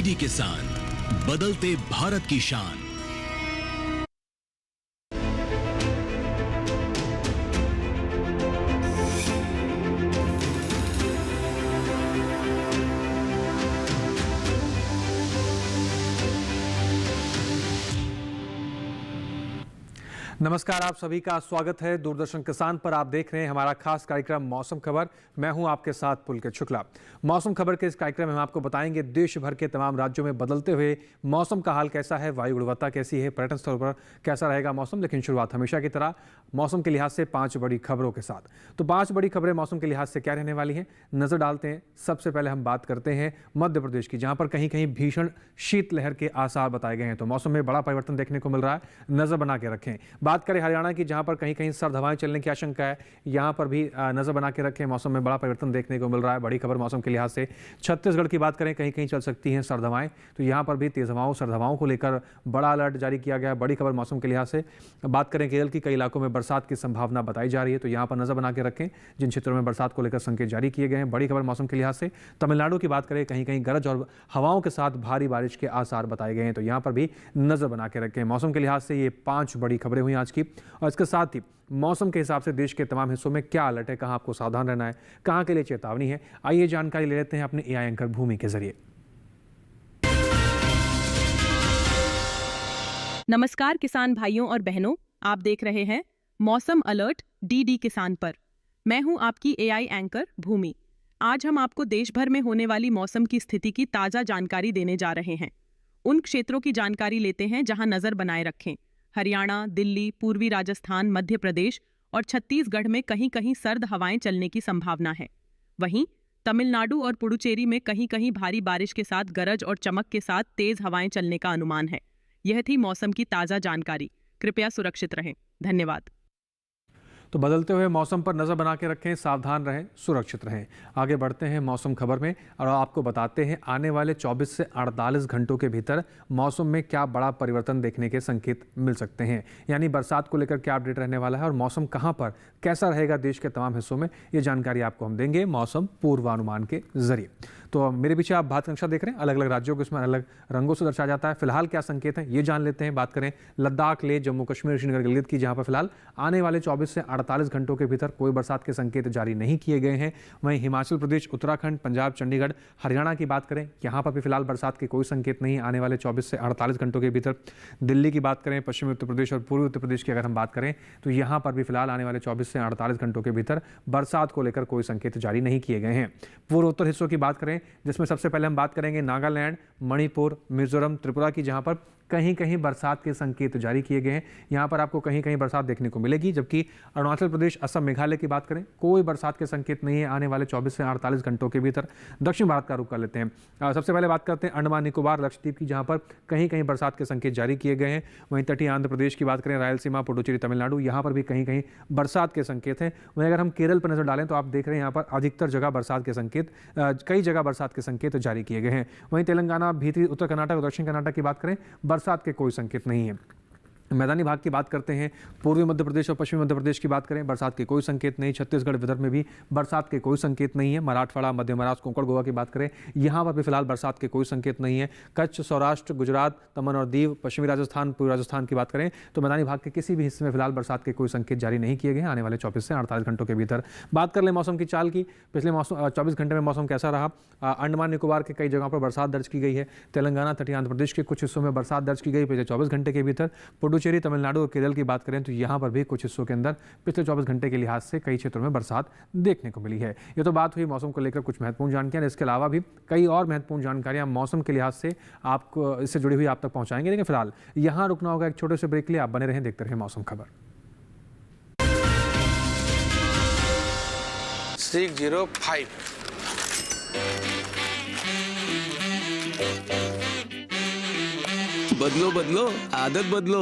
DD किसान, बदलते भारत की शान। नमस्कार, आप सभी का स्वागत है दूरदर्शन किसान पर। आप देख रहे हैं हमारा खास कार्यक्रम मौसम खबर। मैं हूं आपके साथ पुलकित शुक्ला। मौसम खबर के इस कार्यक्रम में हम आपको बताएंगे देश भर के तमाम राज्यों में बदलते हुए मौसम का हाल कैसा है, वायु गुणवत्ता कैसी है, पर्यटन स्थलों पर कैसा रहेगा मौसम। लेकिन शुरुआत हमेशा की तरह मौसम के लिहाज से 5 बड़ी खबरों के साथ। तो 5 बड़ी खबरें मौसम के लिहाज से क्या रहने वाली हैं, नजर डालते हैं। सबसे पहले हम बात करते हैं मध्य प्रदेश की, जहां पर कहीं कहीं भीषण शीतलहर के आसार बताए गए हैं। तो मौसम में बड़ा परिवर्तन देखने को मिल रहा है, नजर बना के रखें। बात करें हरियाणा की, जहां पर कहीं कहीं सर्द हवाएं चलने की आशंका है, यहां पर भी नजर बना के रखें। मौसम में बड़ा परिवर्तन देखने को मिल रहा है, बड़ी खबर मौसम के लिहाज से। छत्तीसगढ़ की बात करें, कहीं कहीं चल सकती हैं सर्द हवाएं, तो यहां पर भी तेज हवाओं, सर्द हवाओं को लेकर बड़ा अलर्ट जारी किया गया है। बड़ी खबर मौसम के लिहाज से। बात करें केरल की, कई इलाकों में बरसात की संभावना बताई जा रही है, तो यहां पर नजर बना के रखें जिन क्षेत्रों में बरसात को लेकर संकेत जारी किए गए हैं। बड़ी खबर मौसम के लिहाज से। तमिलनाडु की बात करें, कहीं कहीं गरज और हवाओं के साथ भारी बारिश के आसार बताए गए हैं, तो यहां पर भी नजर बना के रखें। मौसम के लिहाज से ये 5 बड़ी खबरें हुई आज की। और इसके साथ ही मौसम के हिसाब से देश के तमाम हिस्सों में क्या अलर्ट है, कहां आपको सावधान रहना है, कहां के लिए चेतावनी है, आइए जानकारी ले लेते हैं अपने एआई एंकर भूमि के जरिए। नमस्कार किसान भाइयों और बहनों, आप देख रहे हैं मौसम अलर्ट डीडी किसान पर। मैं हूं आपकी एआई एंकर भूमि। आज हम आपको देश भर में होने वाली मौसम की स्थिति की ताजा जानकारी देने जा रहे हैं। उन क्षेत्रों की जानकारी लेते हैं जहां नजर बनाए रखें। हरियाणा, दिल्ली, पूर्वी राजस्थान, मध्य प्रदेश और छत्तीसगढ़ में कहीं कहीं सर्द हवाएं चलने की संभावना है। वहीं तमिलनाडु और पुडुचेरी में कहीं कहीं भारी बारिश के साथ गरज और चमक के साथ तेज हवाएं चलने का अनुमान है। यह थी मौसम की ताजा जानकारी। कृपया सुरक्षित रहें। धन्यवाद। तो बदलते हुए मौसम पर नजर बना के रखें, सावधान रहें, सुरक्षित रहें। आगे बढ़ते हैं मौसम खबर में और आपको बताते हैं आने वाले 24 से 48 घंटों के भीतर मौसम में क्या बड़ा परिवर्तन देखने के संकेत मिल सकते हैं। यानी बरसात को लेकर क्या अपडेट रहने वाला है और मौसम कहां पर कैसा रहेगा देश के तमाम हिस्सों में, ये जानकारी आपको हम देंगे मौसम पूर्वानुमान के जरिए। तो मेरे पीछे आप भात नक्शा देख रहे हैं, अलग अलग राज्यों को इसमें अलग रंगों से दर्शाया जाता है। फिलहाल क्या संकेत हैं ये जान लेते हैं। बात करें लद्दाख, लेह, जम्मू कश्मीर, श्रीनगर, गिलगित की, जहां पर फिलहाल आने वाले 24 से 48 घंटों के भीतर कोई बरसात के संकेत जारी नहीं किए गए हैं। वहीं हिमाचल प्रदेश, उत्तराखंड, पंजाब, चंडीगढ़, हरियाणा की बात करें, यहां पर भी फिलहाल बरसात के कोई संकेत नहीं आने वाले 24 से 48 घंटों के भीतर। दिल्ली की बात करें, पश्चिमी उत्तर प्रदेश और पूर्वी उत्तर प्रदेश की अगर हम बात करें, तो यहां पर भी फिलहाल आने वाले 24 से 48 घंटों के भीतर बरसात को लेकर कोई संकेत जारी नहीं किए गए हैं। पूर्व उत्तर हिस्सों की बात करें, जिसमें सबसे पहले हम बात करेंगे नागालैंड, मणिपुर, मिजोरम, त्रिपुरा की, जहां पर कहीं कहीं बरसात के संकेत जारी किए गए हैं। यहां पर आपको कहीं कहीं बरसात देखने को मिलेगी। जबकि अरुणाचल प्रदेश, असम, मेघालय की बात करें, कोई बरसात के संकेत नहीं है आने वाले 24 से 48 घंटों के भीतर। दक्षिण भारत का रुख कर लेते हैं। सबसे पहले बात करते हैं अंडमान निकोबार, लक्षद्वीप की, जहां पर कहीं कहीं बरसात के संकेत जारी किए गए हैं। वहीं तटीय आंध्र प्रदेश की बात करें, रायलसीमा, पुडुचेरी, तमिलनाडु, यहां पर भी कहीं कहीं बरसात के संकेत हैं। वहीं अगर हम केरल पर नजर डालें तो आप देख रहे हैं यहां पर अधिकतर जगह बरसात के संकेत, कई जगह बरसात के संकेत जारी किए गए हैं। वहीं तेलंगाना, भीतरी उत्तर कर्नाटक और दक्षिण कर्नाटक की बात करें, बरसात के कोई संकेत नहीं है। मैदानी भाग की बात करते हैं, पूर्वी मध्य प्रदेश और पश्चिमी मध्य प्रदेश की बात करें, बरसात के कोई संकेत नहीं। छत्तीसगढ़, विदर्भ में भी बरसात के कोई संकेत नहीं है। मराठवाड़ा, मध्य महाराष्ट्र, कोंकण, गोवा की बात करें, यहाँ पर भी फिलहाल बरसात के कोई संकेत नहीं है। कच्छ, सौराष्ट्र, गुजरात, दमन और दीव, पश्चिमी राजस्थान, पूर्वी राजस्थान की बात करें, तो मैदानी भाग के किसी भी हिस्से में फिलहाल बरसात के कोई संकेत जारी नहीं किए गए हैं आने वाले 24 से 48 घंटों के भीतर। बात कर लें मौसम की चाल की, पिछले 24 घंटे में मौसम कैसा रहा। अंडमान निकोबार के कई जगहों पर बरसात दर्ज की गई है। तेलंगाना, तटीय आंध्र प्रदेश के कुछ हिस्सों में बरसात दर्ज की गई पिछले 24 घंटे के भीतर। पुडुचेरी, तमिलनाडु, केरल की बात करें तो यहां पर भी कुछ हिस्सों के अंदर पिछले 24 घंटे के लिहाज से कई क्षेत्रों में बरसात देखने को मिली है। ये तो बात हुई मौसम को लेकर कुछ महत्वपूर्ण जानकारियां। इसके अलावा भी कई और महत्वपूर्ण जानकारियां मौसम के लिहाज से आपको इससे जुड़ी हुई आप तक पहुंचाएंगे। लेकिन फिलहाल यहां रुकना होगा एक छोटे से ब्रेक के लिए। आप बने रहें, देखते रहें मौसम खबर। 605 बदलो बदलो, आदत बदलो।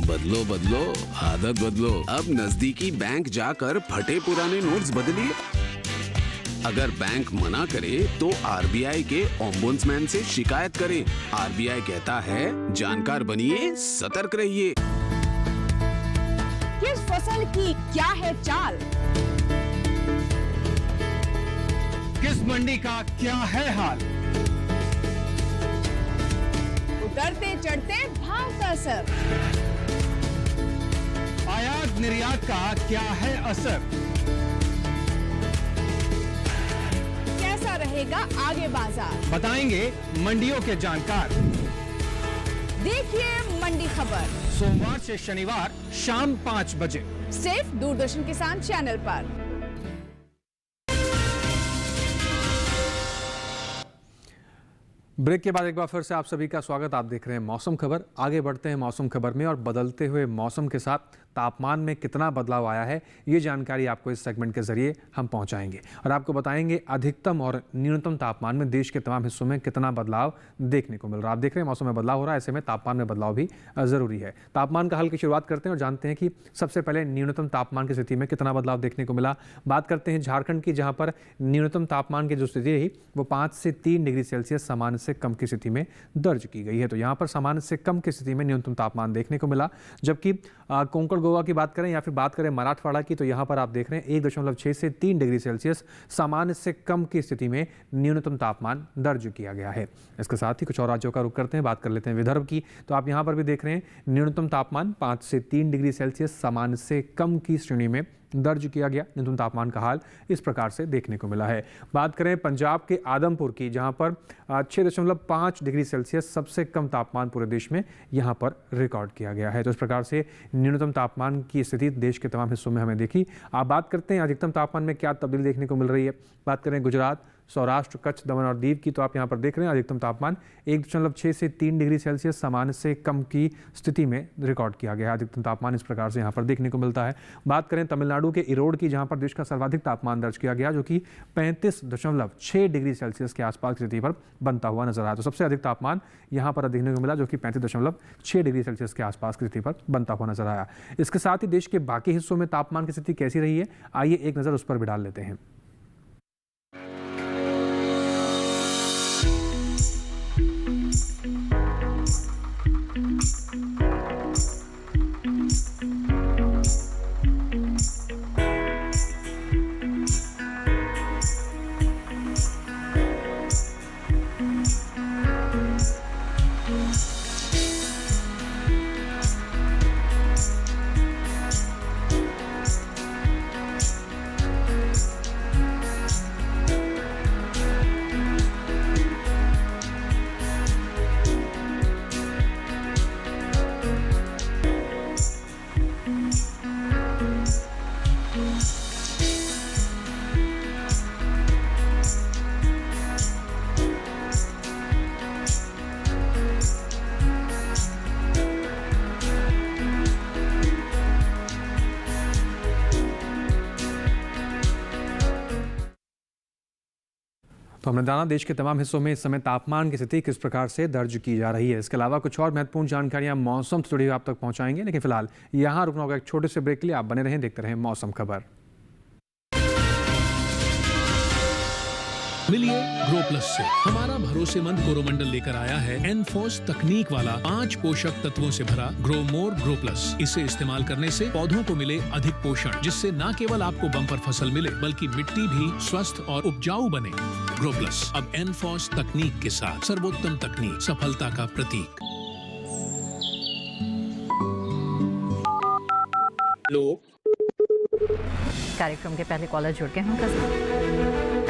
बदलो बदलो, आदत बदलो। अब नजदीकी बैंक जाकर फटे पुराने नोट्स बदलिए। अगर बैंक मना करे तो आरबीआई के ओम्बुड्समैन से शिकायत करें। आरबीआई कहता है जानकार बनिए, सतर्क रहिए। किस फसल की क्या है चाल, किस मंडी का क्या है हाल? उतरते चढ़ते भाव का असर, आयात निर्यात का क्या है असर? कैसा रहेगा आगे बाजार, बताएंगे मंडियों के जानकार। देखिए मंडी खबर सोमवार से शनिवार शाम 5 बजे सिर्फ दूरदर्शन किसान चैनल पर। ब्रेक के बाद एक बार फिर से आप सभी का स्वागत। आप देख रहे हैं मौसम खबर। आगे बढ़ते हैं मौसम खबर में और बदलते हुए मौसम के साथ तापमान में कितना बदलाव आया है, ये जानकारी आपको इस सेगमेंट के जरिए हम पहुंचाएंगे और आपको बताएंगे अधिकतम और न्यूनतम तापमान में देश के तमाम हिस्सों में कितना बदलाव देखने को मिल रहा है। आप देख रहे हैं मौसम में बदलाव हो रहा है, ऐसे में तापमान में बदलाव भी ज़रूरी है। तापमान का हाल की शुरुआत करते हैं और जानते हैं कि सबसे पहले न्यूनतम तापमान की स्थिति में कितना बदलाव देखने को मिला। बात करते हैं झारखंड की, जहाँ पर न्यूनतम तापमान की जो स्थिति रही वो 5 से 3 डिग्री सेल्सियस सामान्य से कम की स्थिति में दर्ज की गई है। तो यहाँ पर सामान्य से कम की स्थिति में न्यूनतम तापमान देखने को मिला। जबकि कोंकण गोवा की बात करें या फिर बात करें मराठवाड़ा की, तो यहाँ पर आप देख रहे हैं 1.6 से 3 डिग्री सेल्सियस सामान्य से कम की स्थिति में न्यूनतम तापमान दर्ज किया गया है। इसके साथ ही कुछ और राज्यों का रुख करते हैं, बात कर लेते हैं विदर्भ की। तो आप यहाँ पर भी देख रहे हैं न्यूनतम तापमान 5 से 3 डिग्री सेल्सियस सामान्य से कम की श्रेणी में दर्ज किया गया। न्यूनतम तापमान का हाल इस प्रकार से देखने को मिला है। बात करें पंजाब के आदमपुर की, जहां पर 6.5 डिग्री सेल्सियस सबसे कम तापमान पूरे देश में यहां पर रिकॉर्ड किया गया है। तो इस प्रकार से न्यूनतम तापमान की स्थिति देश के तमाम हिस्सों में हमें देखी। आप बात करते हैं अधिकतम तापमान में क्या तब्दीली देखने को मिल रही है। बात करें गुजरात, सौराष्ट्र, कच्छ, दमन और दीव की, तो आप यहाँ पर देख रहे हैं अधिकतम तापमान 1.6 से 3 डिग्री सेल्सियस सामान्य से कम की स्थिति में रिकॉर्ड किया गया है। अधिकतम तापमान इस प्रकार से यहाँ पर देखने को मिलता है। बात करें तमिलनाडु के इरोड की, जहाँ पर देश का सर्वाधिक तापमान दर्ज किया गया, जो कि 35.6 डिग्री सेल्सियस के आसपास की स्थिति पर बनता हुआ नजर आया। तो सबसे अधिक तापमान यहाँ पर देखने को मिला, जो कि 35.6 डिग्री सेल्सियस के आसपास की स्थिति पर बनता हुआ नजर आया। इसके साथ ही देश के बाकी हिस्सों में तापमान की स्थिति कैसी रही है, आइए एक नज़र उस पर भी डाल लेते हैं। तो हमने जाना देश के तमाम हिस्सों में इस समय तापमान की स्थिति किस प्रकार से दर्ज की जा रही है। इसके अलावा कुछ और महत्वपूर्ण जानकारियां मौसम से जुड़ी हुई आप तक पहुंचाएंगे, लेकिन फिलहाल यहां रुकना होगा एक छोटे से ब्रेक के लिए। आप बने रहें, देखते रहें मौसम खबर। मिलिए ग्रो प्लस से। हमारा भरोसेमंद कोरोमंडल लेकर आया है एनफोर्स तकनीक वाला 5 पोषक तत्वों से भरा ग्रो मोर ग्रो प्लस। इसे इस्तेमाल करने से पौधों को मिले अधिक पोषण, जिससे न केवल आपको बम्पर फसल मिले बल्कि मिट्टी भी स्वस्थ और उपजाऊ बने। ग्रो प्लस अब एनफोर्स तकनीक के साथ, सर्वोत्तम तकनीक, सफलता का प्रतीक। कार्यक्रम के पहले कॉलर जुड़ के हम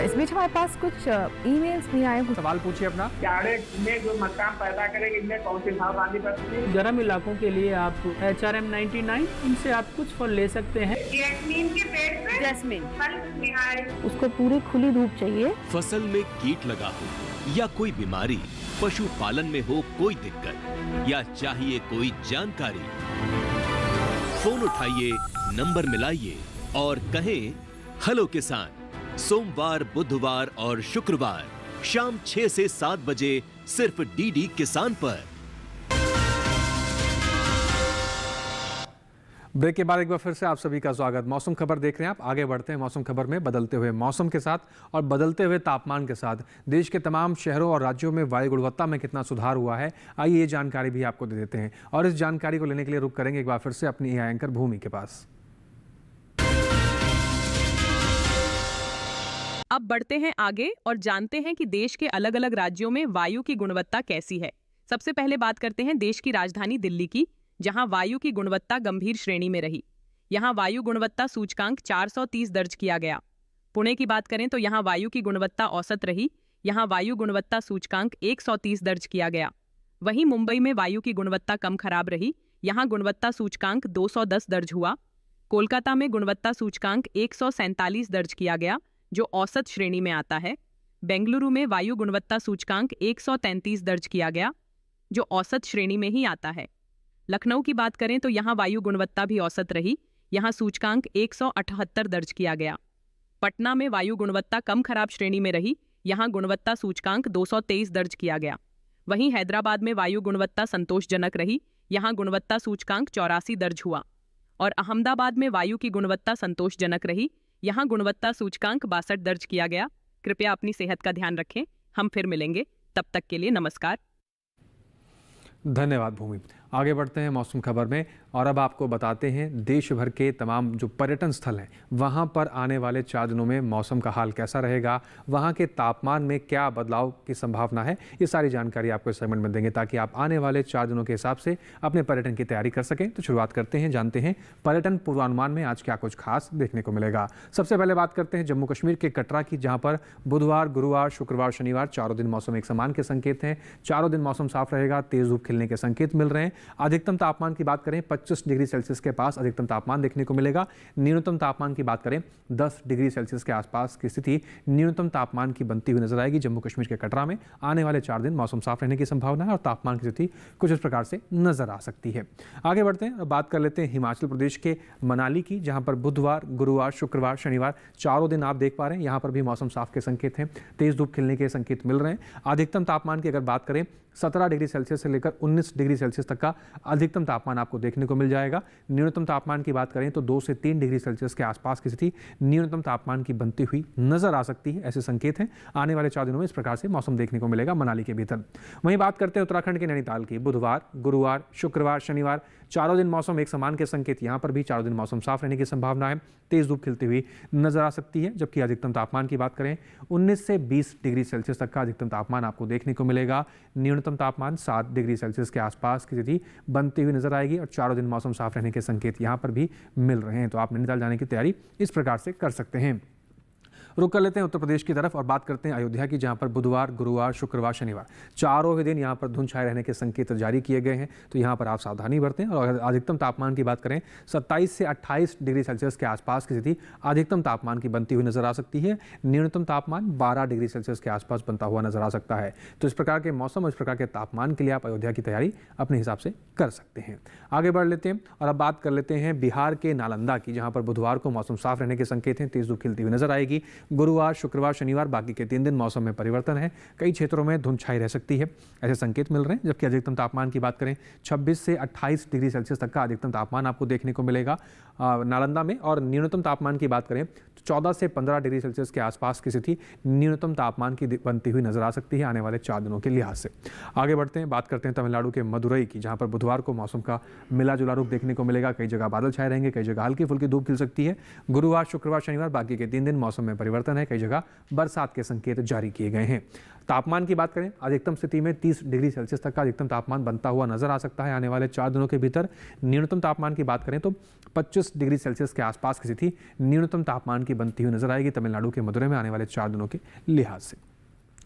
इस बीच हमारे पास कुछ ईमेल्स भी आए। सवाल पूछिए अपना। में जो मकान पैदा करेंगे इनमें कौन सी सावधानी बरतनी? गर्म इलाकों के लिए आप HRM 99 इनसे आप कुछ फल ले सकते हैं। जैस्मीन के पेड़ पे जैस्मिन, फल उसको पूरी खुली धूप चाहिए। फसल में कीट लगा हो या कोई बीमारी, पशुपालन में हो कोई दिक्कत या चाहिए कोई जानकारी, फोन उठाइए, नंबर मिलाइए और कहें हेलो किसान। सोमवार, बुधवार और शुक्रवार शाम 6 से 7 बजे सिर्फ डीडी किसान पर। ब्रेक के बाद एक बार फिर से आप सभी का स्वागत। मौसम खबर देख रहे हैं आप। आगे बढ़ते हैं मौसम खबर में। बदलते हुए मौसम के साथ और बदलते हुए तापमान के साथ देश के तमाम शहरों और राज्यों में वायु गुणवत्ता में कितना सुधार हुआ है, आइए ये जानकारी भी आपको दे देते हैं। और इस जानकारी को लेने के लिए रुक करेंगे एक बार फिर से अपनी AI एंकर भूमि के पास। अब बढ़ते हैं आगे और जानते हैं कि देश के अलग अलग राज्यों में वायु की गुणवत्ता कैसी है। सबसे पहले बात करते हैं देश की राजधानी दिल्ली की, जहां वायु की गुणवत्ता गंभीर श्रेणी में रही। यहां वायु गुणवत्ता सूचकांक 430 दर्ज किया गया। पुणे की बात करें तो यहां वायु की गुणवत्ता औसत रही। यहां वायु गुणवत्ता सूचकांक 130 दर्ज किया गया। वहीं मुंबई में वायु की गुणवत्ता कम खराब रही। यहां गुणवत्ता सूचकांक 210 दर्ज हुआ। कोलकाता में गुणवत्ता सूचकांक 147 दर्ज किया गया, जो औसत श्रेणी में आता है। बेंगलुरु में वायु गुणवत्ता सूचकांक 133 दर्ज किया गया, जो औसत श्रेणी में ही आता है। लखनऊ की बात करें तो यहाँ वायु गुणवत्ता भी औसत रही। यहाँ सूचकांक 178 दर्ज किया गया। पटना में वायु गुणवत्ता कम खराब श्रेणी में रही। यहाँ गुणवत्ता सूचकांक 223 दर्ज किया गया। वहीं हैदराबाद में वायु गुणवत्ता संतोषजनक रही। यहाँ गुणवत्ता सूचकांक 84 दर्ज हुआ। और अहमदाबाद में वायु की गुणवत्ता संतोषजनक रही। यहाँ गुणवत्ता सूचकांक 62 दर्ज किया गया। कृपया अपनी सेहत का ध्यान रखें। हम फिर मिलेंगे, तब तक के लिए नमस्कार। धन्यवाद भूमि। आगे बढ़ते हैं मौसम खबर में और अब आपको बताते हैं देश भर के तमाम जो पर्यटन स्थल हैं वहां पर आने वाले 4 दिनों में मौसम का हाल कैसा रहेगा, वहां के तापमान में क्या बदलाव की संभावना है। ये सारी जानकारी आपको इस सेगमेंट में देंगे ताकि आप आने वाले 4 दिनों के हिसाब से अपने पर्यटन की तैयारी कर सकें। तो शुरुआत करते हैं, जानते हैं पर्यटन पूर्वानुमान में आज क्या कुछ खास देखने को मिलेगा। सबसे पहले बात करते हैं जम्मू कश्मीर के कटरा की, जहाँ पर बुधवार, गुरुवार, शुक्रवार, शनिवार 4 दिन मौसम एक समान के संकेत हैं। 4 दिन मौसम साफ रहेगा, तेज धूप खिलने के संकेत मिल रहे हैं। अधिकतम तापमान की बात करें 25 डिग्री सेल्सियस के पास अधिकतम तापमान देखने को मिलेगा। न्यूनतम तापमान की बात करें 10 डिग्री सेल्सियस के आसपास की स्थिति न्यूनतम तापमान की बनती हुई नजर आएगी। जम्मू कश्मीर के कटरा में आने वाले 4 दिन मौसम साफ रहने की संभावना है और तापमान की स्थिति कुछ इस प्रकार से नजर आ सकती है। आगे बढ़ते हैं और बात कर लेते हैं हिमाचल प्रदेश के मनाली की, जहां पर बुधवार, गुरुवार, शुक्रवार, शनिवार 4 दिन आप देख पा रहे हैं यहां पर भी मौसम साफ के संकेत हैं। तेज धूप खिलने के संकेत मिल रहे हैं। अधिकतम तापमान की अगर बात करें 17 डिग्री सेल्सियस से लेकर 19 डिग्री सेल्सियस तक का अधिकतम तापमान आपको देखने को मिल जाएगा। न्यूनतम तापमान की बात करें तो 2 से 3 डिग्री सेल्सियस के आसपास की स्थिति न्यूनतम तापमान की बनती हुई नजर आ सकती है। ऐसे संकेत हैं। आने वाले 4 दिनों में इस प्रकार से मौसम देखने को मिलेगा मनाली के भीतर। वहीं बात करते हैं उत्तराखंड के नैनीताल की, बुधवार, गुरुवार, शुक्रवार, शनिवार 4 दिन मौसम एक समान के संकेत। यहाँ पर भी 4 दिन मौसम साफ रहने की संभावना है। तेज धूप खिलती हुई नजर आ सकती है। जबकि अधिकतम तापमान की बात करें 19 से 20 डिग्री सेल्सियस तक का अधिकतम तापमान आपको देखने को मिलेगा। न्यूनतम तापमान 7 डिग्री सेल्सियस के आसपास की स्थिति बनती हुई नजर आएगी और 4 दिन मौसम साफ रहने के संकेत यहाँ पर भी मिल रहे हैं। तो आप नैनीताल जाने की तैयारी इस प्रकार से कर सकते हैं। रुक कर लेते हैं उत्तर प्रदेश की तरफ और बात करते हैं अयोध्या की, जहां पर बुधवार, गुरुवार, शुक्रवार, शनिवार 4 ही दिन यहां पर धुंध छाए रहने के संकेत जारी किए गए हैं। तो यहां पर आप सावधानी बरतें। और अगर अधिकतम तापमान की बात करें 27 से 28 डिग्री सेल्सियस के आसपास की स्थिति अधिकतम तापमान की बनती हुई नजर आ सकती है। न्यूनतम तापमान 12 डिग्री सेल्सियस के आसपास बनता हुआ नजर आ सकता है। तो इस प्रकार के मौसम और इस प्रकार के तापमान के लिए आप अयोध्या की तैयारी अपने हिसाब से कर सकते हैं। आगे बढ़ लेते हैं और अब बात कर लेते हैं बिहार के नालंदा की, जहां पर बुधवार को मौसम साफ रहने के संकेत हैं। तेज धूप खिलती हुई नजर आएगी। गुरुवार, शुक्रवार, शनिवार बाकी के 3 दिन मौसम में परिवर्तन है। कई क्षेत्रों में धुंध छाई रह सकती है, ऐसे संकेत मिल रहे हैं। जबकि अधिकतम तापमान की बात करें 26 से 28 डिग्री सेल्सियस तक का अधिकतम तापमान आपको देखने को मिलेगा नालंदा में। और न्यूनतम तापमान की बात करें तो 14 से 15 डिग्री सेल्सियस के आसपास की स्थिति न्यूनतम तापमान की बनती हुई नजर आ सकती है आने वाले 4 दिनों के लिहाज से। आगे बढ़ते हैं, बात करते हैं तमिलनाडु के मदुरई की, जहां पर बुधवार को मौसम का मिला जुला रुख देखने को मिलेगा। कई जगह बादल छाए रहेंगे, कई जगह हल्की फुल्की धूप खिल सकती है। गुरुवार, शुक्रवार, शनिवार बाकी के 3 दिन मौसम में परिवर्तन है। कई जगह बरसात के संकेत जारी किए गए हैं। तापमान की बात करें अधिकतम स्थिति में 30 डिग्री सेल्सियस तक का अधिकतम तापमान बनता हुआ नजर आ सकता है आने वाले 4 दिनों के भीतर। न्यूनतम तापमान की बात करें तो 25 डिग्री सेल्सियस के आसपास की स्थिति न्यूनतम तापमान की बनती हुई नजर आएगी तमिलनाडु के मदुरई में आने वाले 4 दिनों के लिहाज से।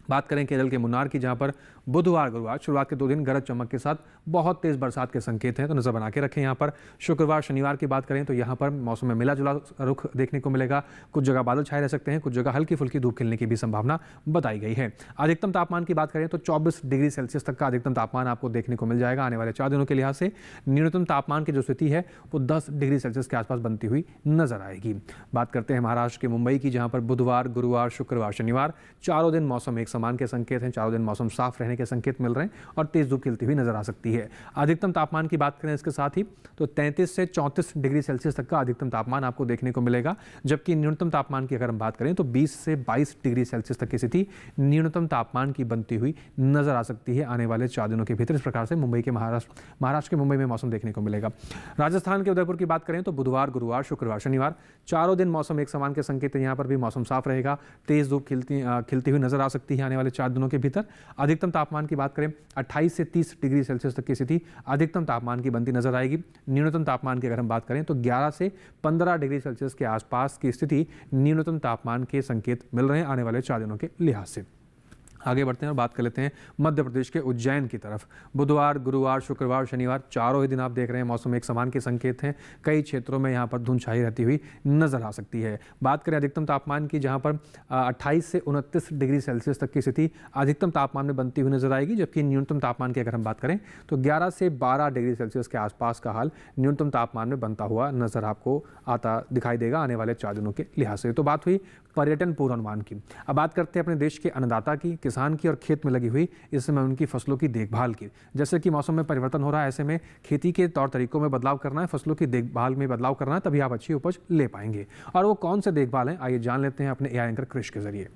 बात करें केरल के मुन्नार की, जहां पर बुधवार, गुरुवार शुरुआत के 2 दिन गरज चमक के साथ बहुत तेज बरसात के संकेत हैं। तो नजर बना के रखें यहाँ पर। शुक्रवार, शनिवार की बात करें तो यहाँ पर मौसम में मिला जुला रुख देखने को मिलेगा। कुछ जगह बादल छाए रह सकते हैं, कुछ जगह हल्की फुल्की धूप खिलने की भी संभावना बताई गई है। अधिकतम तापमान की बात करें तो 24 डिग्री सेल्सियस तक का अधिकतम तापमान आपको देखने को मिल जाएगा आने वाले 4 दिनों के लिहाज से। न्यूनतम तापमान की जो स्थिति है वो 10 डिग्री सेल्सियस के आसपास बनती हुई नजर आएगी। बात करते हैं महाराष्ट्र के मुंबई की, जहाँ पर बुधवार, गुरुवार, शुक्रवार, शनिवार 4 दिन मौसम एक समान के संकेत हैं। चारों दिन मौसम साफ रहने के संकेत मिल रहे हैं और तेज धूप खिलती हुई नजर आ सकती है। अधिकतम तापमान की बात करें इसके साथ ही तो 33 से 34 डिग्री सेल्सियस तक का अधिकतम तापमान आपको देखने को मिलेगा, जबकि न्यूनतम तापमान की अगर हम बात करें तो 20 से 22 डिग्री सेल्सियस तक की स्थिति न्यूनतम तापमान की बनती हुई नजर आ सकती है आने वाले 4 दिनों के भीतर। इस प्रकार से महाराष्ट्र के मुंबई में मौसम देखने को मिलेगा। राजस्थान के उदयपुर की बात करें तो बुधवार, गुरुवार, शुक्रवार, शनिवार चारों दिन मौसम एक समान के संकेत है। यहाँ पर भी मौसम साफ रहेगा, तेज धूप खिलती हुई नजर आ सकती है आने वाले 4 दिनों के भीतर। अधिकतम तापमान की बात करें 28 से 30 डिग्री सेल्सियस तक की स्थिति अधिकतम तापमान की बनती नजर आएगी। न्यूनतम तापमान की अगर हम बात करें तो 11 से 15 डिग्री सेल्सियस के आसपास की स्थिति न्यूनतम तापमान के संकेत मिल रहे हैं आने वाले 4 दिनों के लिहाज से। आगे बढ़ते हैं और बात कर लेते हैं मध्य प्रदेश के उज्जैन की तरफ। बुधवार, गुरुवार, शुक्रवार, शनिवार चारों ही दिन आप देख रहे हैं मौसम एक समान के संकेत हैं। कई क्षेत्रों में यहाँ पर धुंध छाई रहती हुई नजर आ सकती है। बात करें अधिकतम तापमान की, जहाँ पर 28 से 29 डिग्री सेल्सियस तक की स्थिति अधिकतम तापमान में बनती हुई नजर आएगी, जबकि न्यूनतम तापमान की अगर हम बात करें तो 11 से 12 डिग्री सेल्सियस के आसपास का हाल न्यूनतम तापमान में बनता हुआ नजर आपको आता दिखाई देगा आने वाले 4 दिनों के लिहाज से। तो बात हुई पर्यटन पूर्वानुमान की। अब बात करते हैं अपने देश के अन्नदाता की, किसान की और खेत में लगी हुई इस समय उनकी फसलों की देखभाल की। जैसे कि मौसम में परिवर्तन हो रहा है, ऐसे में खेती के तौर तरीकों में बदलाव करना है, फसलों की देखभाल में बदलाव करना है, तभी आप अच्छी उपज ले पाएंगे। और वो कौन से देखभाल हैं, आइए जान लेते हैं अपने एआई एंकर कृष के जरिए।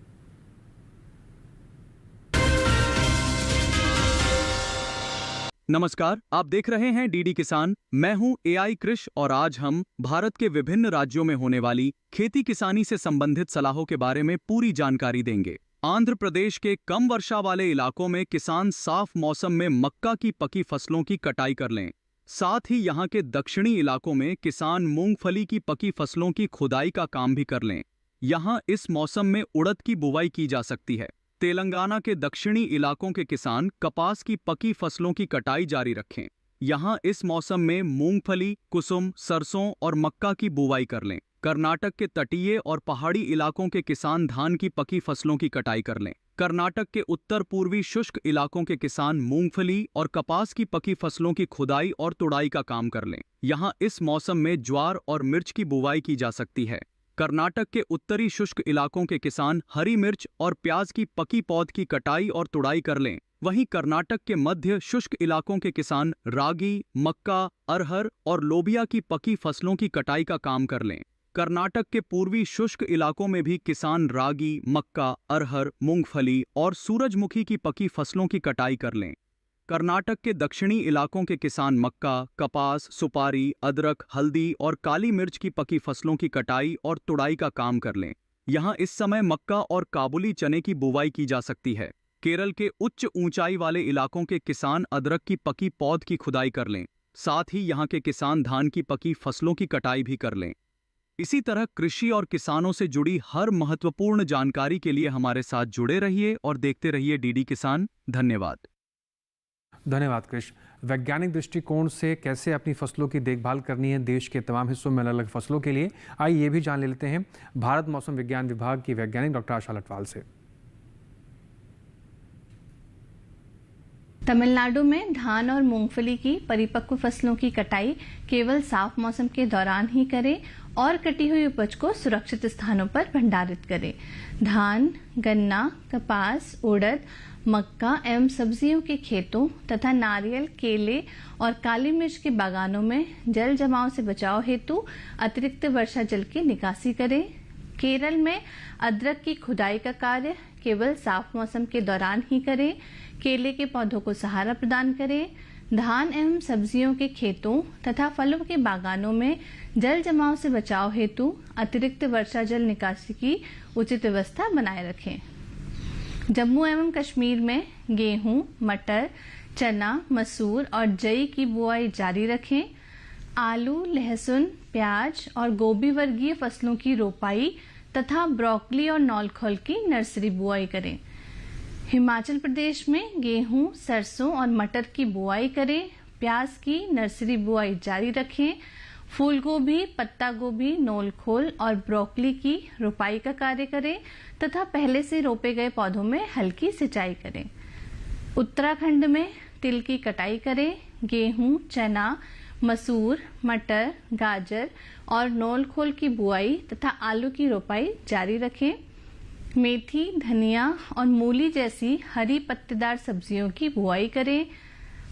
नमस्कार, आप देख रहे हैं डीडी किसान। मैं हूं एआई कृष और आज हम भारत के विभिन्न राज्यों में होने वाली खेती किसानी से संबंधित सलाहों के बारे में पूरी जानकारी देंगे। आंध्र प्रदेश के कम वर्षा वाले इलाकों में किसान साफ मौसम में मक्का की पकी फसलों की कटाई कर लें। साथ ही यहां के दक्षिणी इलाकों में किसान मूंगफली की पकी फसलों की खुदाई का काम भी कर लें। यहां इस मौसम में उड़द की बुवाई की जा सकती है। तेलंगाना के दक्षिणी इलाकों के किसान कपास की पकी फसलों की कटाई जारी रखें। यहां इस मौसम में मूंगफली, कुसुम, सरसों और मक्का की बुवाई कर लें। कर्नाटक के तटीय और पहाड़ी इलाकों के किसान धान की पकी फसलों की कटाई कर लें। कर्नाटक के उत्तर पूर्वी शुष्क इलाकों के किसान मूंगफली और कपास की पकी फसलों की खुदाई और तुड़ाई का काम कर लें। यहां इस मौसम में ज्वार और मिर्च की बुवाई की जा सकती है। कर्नाटक के उत्तरी शुष्क इलाकों के किसान हरी मिर्च और प्याज की पकी पौध की कटाई और तुड़ाई कर लें। वहीं कर्नाटक के मध्य शुष्क इलाकों के किसान रागी, मक्का, अरहर और लोबिया की पकी फसलों की कटाई का काम कर लें। कर्नाटक के पूर्वी शुष्क इलाकों में भी किसान रागी, मक्का, अरहर, मूंगफली और सूरजमुखी की पकी फसलों की कटाई कर लें। कर्नाटक के दक्षिणी इलाकों के किसान मक्का, कपास, सुपारी, अदरक, हल्दी और काली मिर्च की पकी फसलों की कटाई और तुड़ाई का काम कर लें। यहां इस समय मक्का और काबुली चने की बुवाई की जा सकती है। केरल के उच्च ऊंचाई वाले इलाकों के किसान अदरक की पकी पौध की खुदाई कर लें। साथ ही यहां के किसान धान की पकी फसलों की कटाई भी कर लें। इसी तरह कृषि और किसानों से जुड़ी हर महत्वपूर्ण जानकारी के लिए हमारे साथ जुड़े रहिए और देखते रहिए डीडी किसान। धन्यवाद। धन्यवाद कृष। वैज्ञानिक दृष्टिकोण से कैसे अपनी फसलों की देखभाल करनी है देश के तमाम हिस्सों में अलग अलग फसलों के लिए, आइए ये भी जान लेते हैं भारत मौसम विज्ञान विभाग की वैज्ञानिक डॉक्टर आशा लटवाल से। तमिलनाडु में धान और मूंगफली की परिपक्व फसलों की कटाई केवल साफ मौसम के दौरान ही करें और कटी हुई उपज को सुरक्षित स्थानों पर भंडारित करें। धान, गन्ना, कपास, उड़द, मक्का एवं सब्जियों के खेतों तथा नारियल, केले और काली मिर्च के बागानों में जल जमाव से बचाव हेतु अतिरिक्त वर्षा जल की निकासी करें। केरल में अदरक की खुदाई का कार्य केवल साफ मौसम के दौरान ही करें। केले के पौधों को सहारा प्रदान करें। धान एवं सब्जियों के खेतों तथा फलों के बागानों में जल जमाव से बचाव हेतु अतिरिक्त वर्षा जल निकासी की उचित व्यवस्था बनाए रखें। जम्मू एवं कश्मीर में गेहूं, मटर, चना, मसूर और जई की बुआई जारी रखें। आलू, लहसुन, प्याज और गोभी वर्गीय फसलों की रोपाई तथा ब्रोकली और नौलखोल की नर्सरी बुआई करें। हिमाचल प्रदेश में गेहूं, सरसों और मटर की बुआई करें। प्याज की नर्सरी बुआई जारी रखें। फूल गोभी, पत्ता गोभी, नौलखोल और ब्रोकली की रोपाई का कार्य करें तथा पहले से रोपे गए पौधों में हल्की सिंचाई करें। उत्तराखंड में तिल की कटाई करें। गेहूं, चना, मसूर, मटर, गाजर और नौलखोल की बुआई तथा आलू की रोपाई जारी रखें। मेथी, धनिया और मूली जैसी हरी पत्तेदार सब्जियों की बुआई करें।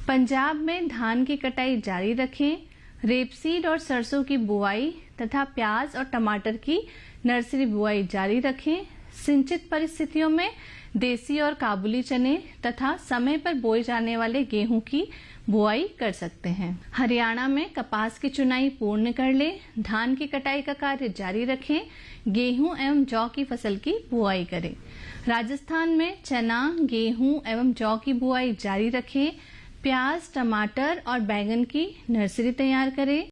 पंजाब में धान की कटाई जारी रखें। रेपसीड और सरसों की बुआई तथा प्याज और टमाटर की नर्सरी बुआई जारी रखें। सिंचित परिस्थितियों में देसी और काबुली चने तथा समय पर बोए जाने वाले गेहूं की बुआई कर सकते हैं। हरियाणा में कपास की चुनाई पूर्ण कर ले। धान की कटाई का कार्य जारी रखें। गेहूं एवं जौ की फसल की बुआई करें। राजस्थान में चना, गेहूं एवं जौ की बुआई जारी रखें। प्याज, टमाटर और बैंगन की नर्सरी तैयार करें।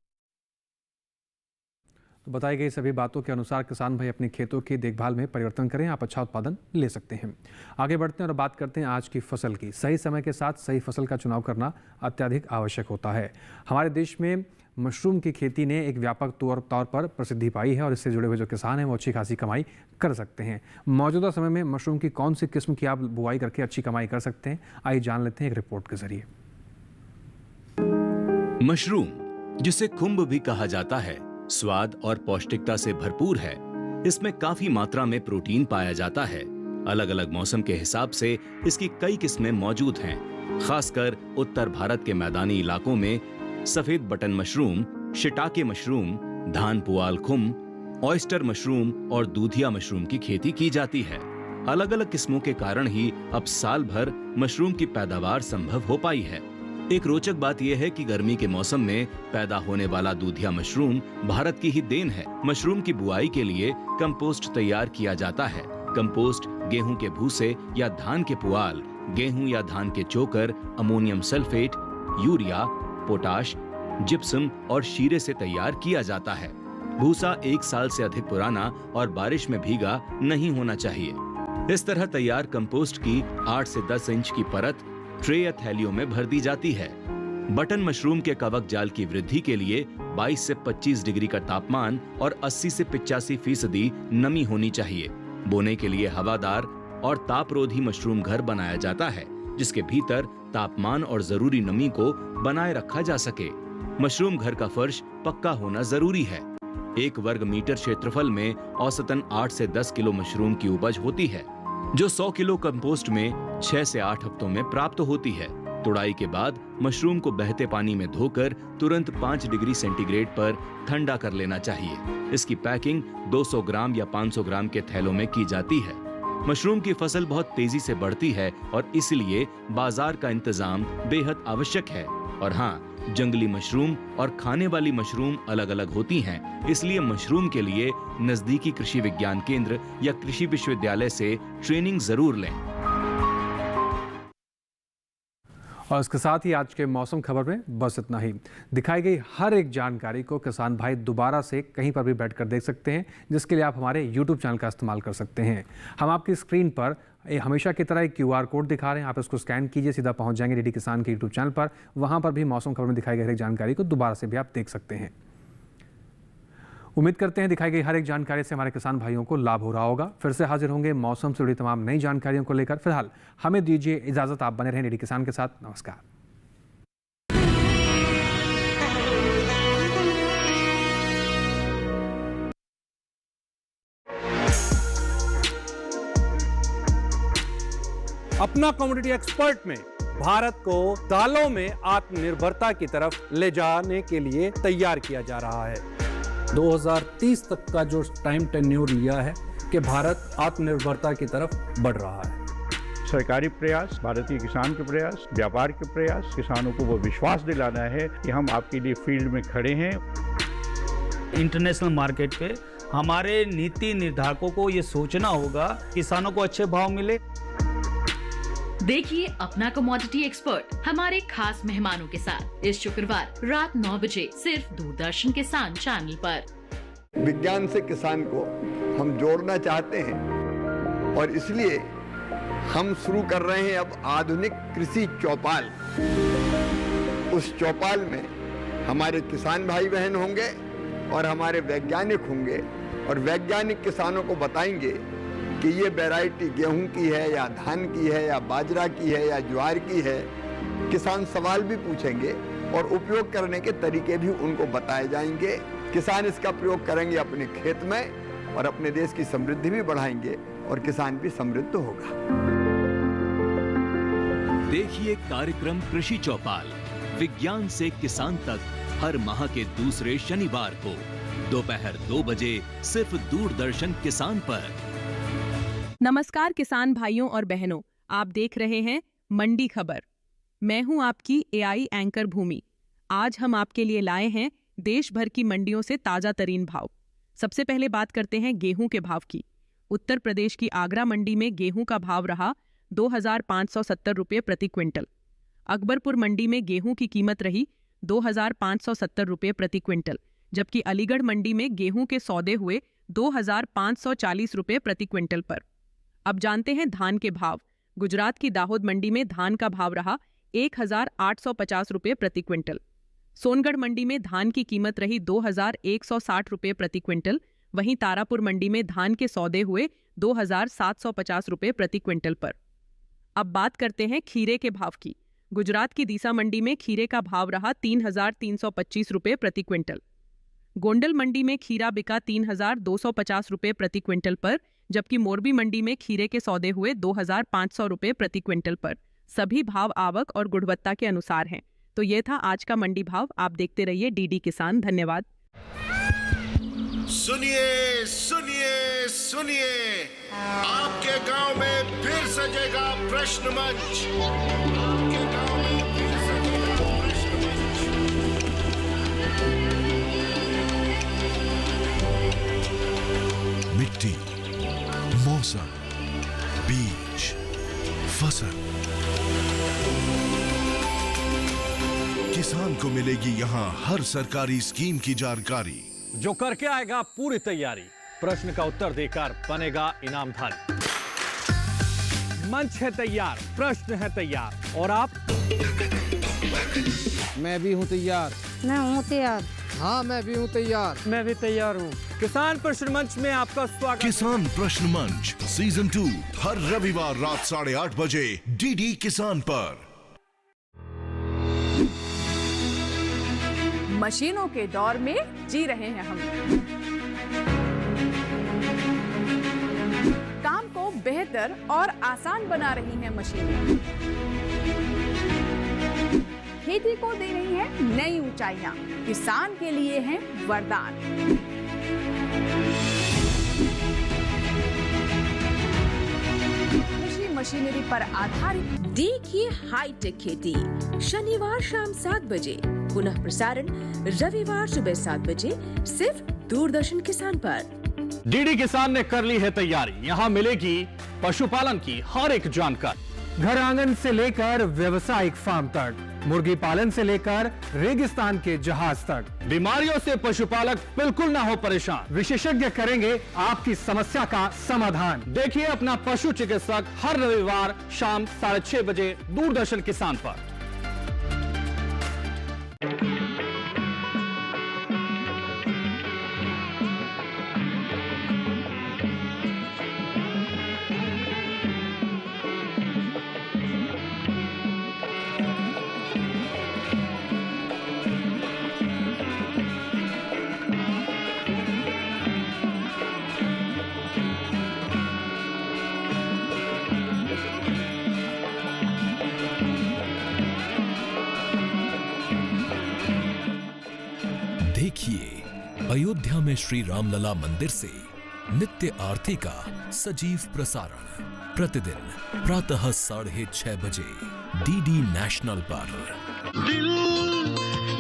तो बताई गई सभी बातों के अनुसार किसान भाई अपने खेतों की देखभाल में परिवर्तन करें, आप अच्छा उत्पादन ले सकते हैं। आगे बढ़ते हैं और बात करते हैं आज की फसल की। सही समय के साथ सही फसल का चुनाव करना अत्यधिक आवश्यक होता है। हमारे देश में मशरूम की खेती ने एक व्यापक तौर पर प्रसिद्धि पाई है और इससे जुड़े हुए जो किसान हैं वो अच्छी खासी कमाई कर सकते हैं। मौजूदा समय में मशरूम की कौन सी किस्म की आप बुआई करके अच्छी कमाई कर सकते हैं, आइए जान लेते हैं एक रिपोर्ट के जरिए। मशरूम, जिसे खुम्ब भी कहा जाता है, स्वाद और पौष्टिकता से भरपूर है। इसमें काफी मात्रा में प्रोटीन पाया जाता है। अलग अलग मौसम के हिसाब से इसकी कई किस्में मौजूद हैं। खासकर उत्तर भारत के मैदानी इलाकों में सफेद बटन मशरूम, शिटाके मशरूम, धान पुआल खुम्ब, ऑयस्टर मशरूम और दूधिया मशरूम की खेती की जाती है। अलग अलग किस्मों के कारण ही अब साल भर मशरूम की पैदावार संभव हो पाई है। एक रोचक बात यह है कि गर्मी के मौसम में पैदा होने वाला दूधिया मशरूम भारत की ही देन है। मशरूम की बुआई के लिए कंपोस्ट तैयार किया जाता है। कंपोस्ट गेहूं के भूसे या धान के पुआल, गेहूं या धान के चोकर, ammonium sulphate, urea, potash, gypsum और शीरे से तैयार किया जाता है। भूसा 1 साल से अधिक पुराना और बारिश में भीगा नहीं होना चाहिए। इस तरह तैयार कंपोस्ट की 8 से 10 इंच की परत ट्रे या थैलियों में भर दी जाती है। बटन मशरूम के कवक जाल की वृद्धि के लिए 22 से 25 डिग्री का तापमान और 80 से 85% नमी होनी चाहिए। बोने के लिए हवादार और तापरोधी मशरूम घर बनाया जाता है, जिसके भीतर तापमान और जरूरी नमी को बनाए रखा जा सके। मशरूम घर का फर्श पक्का होना जरूरी है। 1 वर्ग मीटर क्षेत्रफल में औसतन 8 से 10 किलो मशरूम की उपज होती है, जो 100 किलो कंपोस्ट में 6 से 8 हफ्तों में प्राप्त होती है। तुड़ाई के बाद मशरूम को बहते पानी में धोकर तुरंत 5 डिग्री सेंटीग्रेड पर ठंडा कर लेना चाहिए। इसकी पैकिंग 200 ग्राम या 500 ग्राम के थैलों में की जाती है। मशरूम की फसल बहुत तेजी से बढ़ती है और इसलिए बाजार का इंतजाम बेहद आवश्यक है। और हाँ, जंगली मशरूम और खाने वाली मशरूम अलग अलग होती हैं, इसलिए मशरूम के लिए नजदीकी कृषि विज्ञान केंद्र या कृषि विश्वविद्यालय से ट्रेनिंग जरूर लें। और इसके साथ ही आज के मौसम खबर में बस इतना ही। दिखाई गई हर एक जानकारी को किसान भाई दोबारा से कहीं पर भी बैठकर देख सकते हैं, जिसके लिए आप हमारे YouTube चैनल का इस्तेमाल कर सकते हैं। हम आपकी स्क्रीन पर हमेशा की तरह एक QR कोड दिखा रहे हैं, आप इसको स्कैन कीजिए, सीधा पहुंच जाएंगे डीडी किसान के YouTube चैनल पर। वहां पर भी मौसम खबर में दिखाई गई हर एक जानकारी को दोबारा से भी आप देख सकते हैं। उम्मीद करते हैं दिखाई गई हर एक जानकारी से हमारे किसान भाइयों को लाभ हो रहा होगा। फिर से हाजिर होंगे मौसम से जुड़ी तमाम नई जानकारियों को लेकर। फिलहाल हमें दीजिए इजाजत, आप बने रहें डीडी किसान के साथ। नमस्कार। अपना कमोडिटी एक्सपर्ट में भारत को दालों में आत्मनिर्भरता की तरफ ले जाने के लिए तैयार किया जा रहा है। 2030 तक का जो टाइम टेन्योर लिया है कि भारत आत्मनिर्भरता की तरफ बढ़ रहा है। सरकारी प्रयास, भारतीय किसान के प्रयास, व्यापार के प्रयास, किसानों को वो विश्वास दिलाना है कि हम आपके लिए फील्ड में खड़े हैं। इंटरनेशनल मार्केट पे हमारे नीति निर्धारकों को ये सोचना होगा किसानों को अच्छे भाव मिले। देखिए अपना कमोडिटी एक्सपर्ट हमारे खास मेहमानों के साथ इस शुक्रवार रात 9 बजे सिर्फ दूरदर्शन किसान चैनल पर। विज्ञान से किसान को हम जोड़ना चाहते हैं और इसलिए हम शुरू कर रहे हैं अब आधुनिक कृषि चौपाल। उस चौपाल में हमारे किसान भाई बहन होंगे और हमारे वैज्ञानिक होंगे और वैज्ञानिक किसानों को बताएंगे कि ये वैरायटी गेहूं की है या धान की है या बाजरा की है या ज्वार की है। किसान सवाल भी पूछेंगे और उपयोग करने के तरीके भी उनको बताए जाएंगे। किसान इसका प्रयोग करेंगे अपने खेत में और अपने देश की समृद्धि भी बढ़ाएंगे और किसान भी समृद्ध होगा। देखिए कार्यक्रम कृषि चौपाल, विज्ञान से किसान तक, हर माह के दूसरे शनिवार को दोपहर 2 बजे सिर्फ दूरदर्शन किसान पर। नमस्कार किसान भाइयों और बहनों, आप देख रहे हैं मंडी खबर। मैं हूं आपकी एआई एंकर भूमि। आज हम आपके लिए लाए हैं देश भर की मंडियों से ताजा तरीन भाव। सबसे पहले बात करते हैं गेहूं के भाव की। उत्तर प्रदेश की आगरा मंडी में गेहूं का भाव रहा 2,570 रुपये प्रति क्विंटल। अकबरपुर मंडी में गेहूं की कीमत रही 2,570 रुपये प्रति क्विंटल, जबकि अलीगढ़ मंडी में गेहूं के सौदे हुए 2,540 रुपये प्रति क्विंटल पर। अब जानते हैं धान के भाव। गुजरात की दाहोद मंडी में धान का भाव रहा 1,850 रुपये प्रति क्विंटल। सोनगढ़ मंडी में धान की कीमत रही 2,160 रुपये प्रति क्विंटल। वहीं तारापुर मंडी में धान के सौदे हुए 2,750 रुपये प्रति क्विंटल पर। अब बात करते हैं खीरे के भाव की। गुजरात की दीसा मंडी में खीरे का भाव रहा 3,325 रुपये प्रति क्विंटल। गोंडल मंडी में खीरा बिका 3,250 रुपये प्रति क्विंटल पर, जबकि मोरबी मंडी में खीरे के सौदे हुए 2,500 रुपये प्रति क्विंटल पर। सभी भाव आवक और गुणवत्ता के अनुसार हैं। तो ये था आज का मंडी भाव। आप देखते रहिए डीडी किसान। धन्यवाद। सुनिए सुनिए सुनिए, आपके गांव में फिर सजेगा प्रश्न मंच। आपके गांव में फिर सजेगा प्रश्न मंच। मिट्टी, मौसम, बीज, फसल, किसान को मिलेगी यहाँ हर सरकारी स्कीम की जानकारी। जो करके आएगा पूरी तैयारी, प्रश्न का उत्तर देकर बनेगा इनामधारी। मंच है तैयार, प्रश्न है तैयार, और आप? मैं भी हूँ तैयार। मैं हूँ तैयार। हाँ, मैं भी हूँ तैयार। मैं भी तैयार हूँ। किसान प्रश्न मंच में आपका स्वागत। किसान प्रश्न मंच सीजन 2 हर रविवार रात 8:30 बजे डीडी किसान पर। मशीनों के दौर में जी रहे हैं हम। काम को बेहतर और आसान बना रही हैं मशीनें। खेती को दे रही है नई ऊंचाइयां, किसान के लिए है वरदान। कृषि मशीनरी पर आधारित देखिए हाईटेक खेती, शनिवार शाम 7 बजे, पुनः प्रसारण रविवार सुबह 7 बजे, सिर्फ दूरदर्शन किसान पर। डीडी किसान ने कर ली है तैयारी। यहाँ मिलेगी पशुपालन की हर एक जानकारी, घर आंगन से लेकर व्यवसायिक फार्म तक, मुर्गी पालन से लेकर रेगिस्तान के जहाज तक। बीमारियों से पशुपालक बिल्कुल ना हो परेशान, विशेषज्ञ करेंगे आपकी समस्या का समाधान। देखिए अपना पशु चिकित्सक हर रविवार शाम 6:30 बजे दूरदर्शन किसान पर। देखिए अयोध्या में श्री रामलला मंदिर से नित्य आरती का सजीव प्रसारण प्रतिदिन प्रातः 6:30 बजे डीडी नेशनल पर।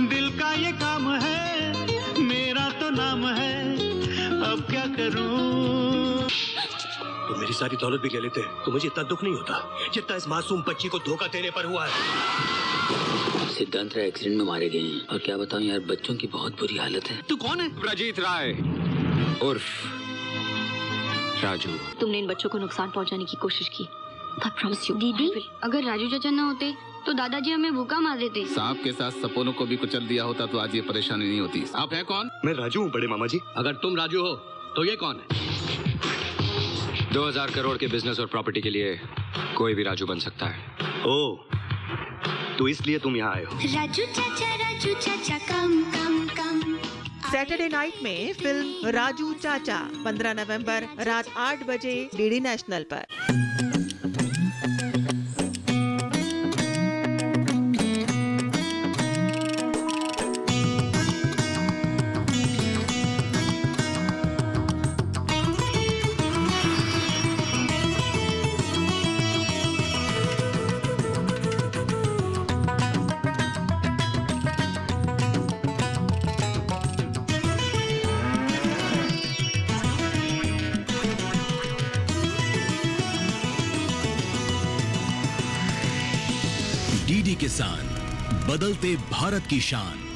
दिल का ये काम है, मेरा तो नाम है, अब क्या करूं? तो मेरी सारी दौलत भी ले लेते तो मुझे इतना दुख नहीं होता जितना इस मासूम बच्ची को धोखा देने पर हुआ है। सिद्धांत राय एक्सीडेंट में मारे गए हैं, और क्या बताऊं यार, बच्चों की बहुत बुरी हालत है। तू कौन है? प्रजीत राय उर्फ राजू। तुमने इन बच्चों को नुकसान पहुंचाने की कोशिश की। I promise you, दीदी, अगर राजू चाचा न होते तो दादाजी हमें भूखा मार देते। सांप के साथ सपोनों को भी कुचल दिया होता तो आज ये परेशानी नहीं होती। आप हैं कौन? मैं राजू हूँ बड़े मामा जी। अगर तुम राजू हो तो ये कौन है? 2000 करोड़ के बिजनेस और प्रॉपर्टी के लिए कोई भी राजू बन सकता है। ओह, तो इसलिए तुम यहाँ आए हो। राजू चाचा कम कम कम, सैटरडे नाइट में फिल्म राजू चाचा 15 नवंबर रात 8 बजे डीडी नेशनल पर। डीडी किसान, बदलते भारत की शान।